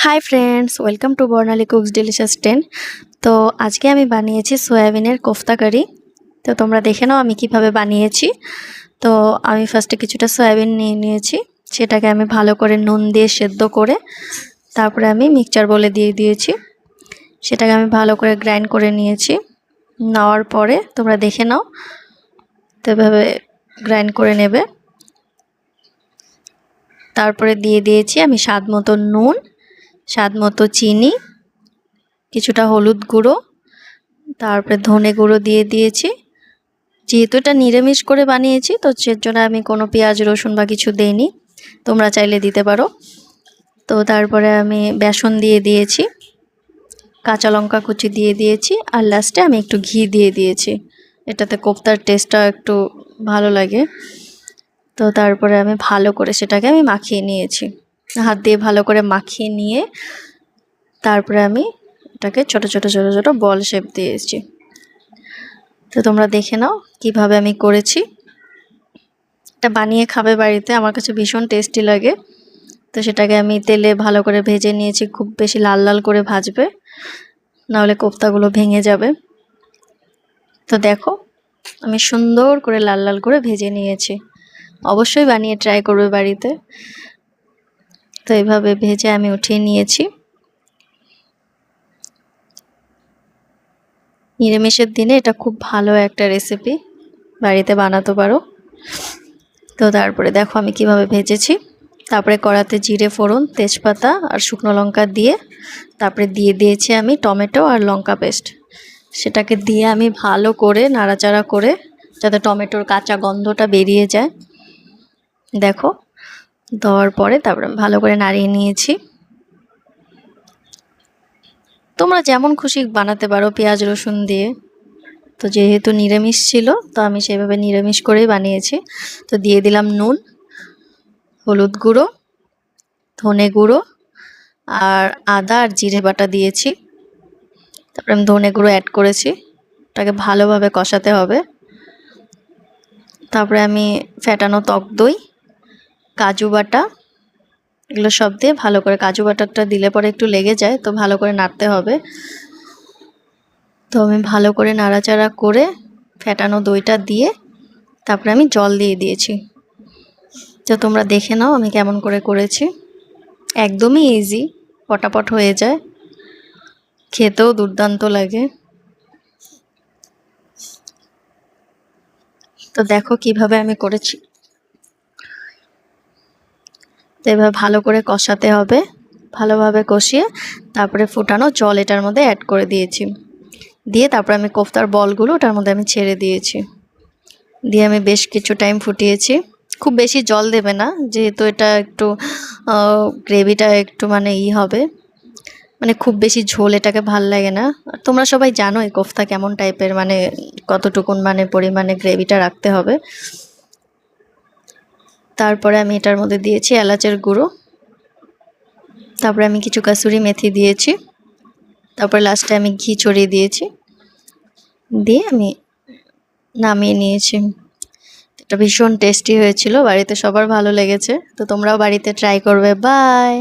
Hi friends, welcome to Barnali cooks delicious 10। তো আজকে আমি বানিয়েছি সয়াবিনের কোফতা কারি। তো তোমরা দেখে নাও আমি কিভাবে বানিয়েছি। তো আমি ফার্স্টে কিছুটা সয়াবিন নিয়ে নিয়েছি, সেটাকে আমি ভালো করে নুন দিয়ে সেদ্ধ করে তারপরে আমি মিক্সচার বলে দিয়ে দিয়েছি। সেটাকে আমি ভালো করে গ্রাইন্ড করে নিয়েছি। নেওয়ার পরে তোমরা দেখে নাও, তো এভাবে গ্রাইন্ড করে নেবে। তারপরে দিয়ে দিয়েছি আমি স্বাদ মতো নুন, স্বাদ মতো চিনি, কিছুটা হলুদ গুঁড়ো, তারপরে ধনে গুঁড়ো দিয়ে দিয়েছি। যেহেতু এটা নিরামিষ করে বানিয়েছি তো সের জন্য আমি কোনো পেঁয়াজ রসুন বা কিছু দেইনি, তোমরা চাইলে দিতে পারো। তো তারপরে আমি বেসন দিয়ে দিয়েছি, কাঁচা লঙ্কা কুচি দিয়ে দিয়েছি, আর লাস্টে আমি একটু ঘি দিয়ে দিয়েছি। এটাতে কোফতার টেস্টটা একটু ভালো লাগে। তো তারপরে আমি ভালো করে সেটাকে আমি মাখিয়ে নিয়েছি, হাত দিয়ে ভালো করে মাখিয়ে নিয়ে তারপরে আমি এটাকে ছোট ছোট ছোট ছোট বল শেপ দিয়েছি। তো তোমরা দেখে নাও কিভাবে আমি করেছি। এটা বানিয়ে খাবে বাড়িতে, আমার কাছে ভীষণ টেস্টি লাগে। তো সেটাকে আমি তেলে ভালো করে ভেজে নিয়েছি, খুব বেশি লাল লাল করে ভাজবে, নাহলে কোফতাগুলো ভেঙে যাবে। তো দেখো আমি সুন্দর করে লাল লাল করে ভেজে নিয়েছি। অবশ্যই বানিয়ে ট্রাই করবে বাড়িতে। তো এইভাবে ভেজে আমি উঠিয়ে নিয়েছি। নিরামিষের দিনে এটা খুব ভালো একটা রেসিপি, বাড়িতে বানাতে পারো। তো তারপরে দেখো আমি কিভাবে ভেজেছি। তারপরে কড়াতে জিরে ফোড়ন, তেজপাতা আর শুকনো লঙ্কা দিয়ে তারপরে দিয়ে দিয়েছি আমি টমেটো আর লঙ্কা পেস্ট। সেটাকে দিয়ে আমি ভালো করে নাড়াচাড়া করে যাতে টমেটোর কাঁচা গন্ধটা বেরিয়ে যায়। দেখো দেওয়ার পরে তারপরে আমি ভালো করে নাড়িয়ে নিয়েছি। তোমরা যেমন খুশি বানাতে পারো পেঁয়াজ রসুন দিয়ে। তো যেহেতু নিরামিষ ছিল তো আমি সেভাবে নিরামিষ করেই বানিয়েছি। তো দিয়ে দিলাম নুন, হলুদ গুঁড়ো, ধনে গুঁড়ো আর আদা আর জিরে বাটা দিয়েছি। তারপরে আমি ধনে গুঁড়ো অ্যাড করেছি, ওটাকে ভালোভাবে কষাতে হবে। তারপরে আমি ফেটানো টক দই, কাজু বাটা, এগুলো সব দিয়ে ভালো করে, কাজু বাটাটা দিলে পরে একটু লেগে যায় তো ভালো করে নাড়তে হবে। তো আমি ভালো করে নাড়াচাড়া করে ফেটানো দইটা দিয়ে তারপরে আমি জল দিয়ে দিয়েছি। তো তোমরা দেখে নাও আমি কেমন করে করেছি। একদমই ইজি, পটাপট হয়ে যায়, খেতেও দুর্দান্ত লাগে। তো দেখো কিভাবে আমি করেছি। তো এবার ভালো করে কষাতে হবে, ভালোভাবে কষিয়ে তারপরে ফুটানো জল এটার মধ্যে অ্যাড করে দিয়েছি। দিয়ে তারপরে আমি কোফতার বলগুলো ওটার মধ্যে আমি ছেড়ে দিয়েছি। দিয়ে আমি বেশ কিছু টাইম ফুটিয়েছি। খুব বেশি জল দেবে না, যেহেতু এটা একটু গ্রেভিটা একটু মানে হবে, মানে খুব বেশি ঝোল এটাকে ভাল লাগে না। তোমরা সবাই জানো এই কোফতা কেমন টাইপের, মানে কতটুকুন মানে পরিমাণে গ্রেভিটা রাখতে হবে। তারপরে আমি এটার মধ্যে দিয়েছি এলাচের গুঁড়ো, তারপরে আমি কিছু কাসুরি মেথি দিয়েছি, তারপরে লাস্টে আমি ঘি ছড়িয়ে দিয়েছি, দিয়ে আমি নামিয়ে নিয়েছি। এটা ভীষণ টেস্টি হয়েছিল, বাড়িতে সবার ভালো লেগেছে। তো তোমরাও বাড়িতে ট্রাই করবে। বাই।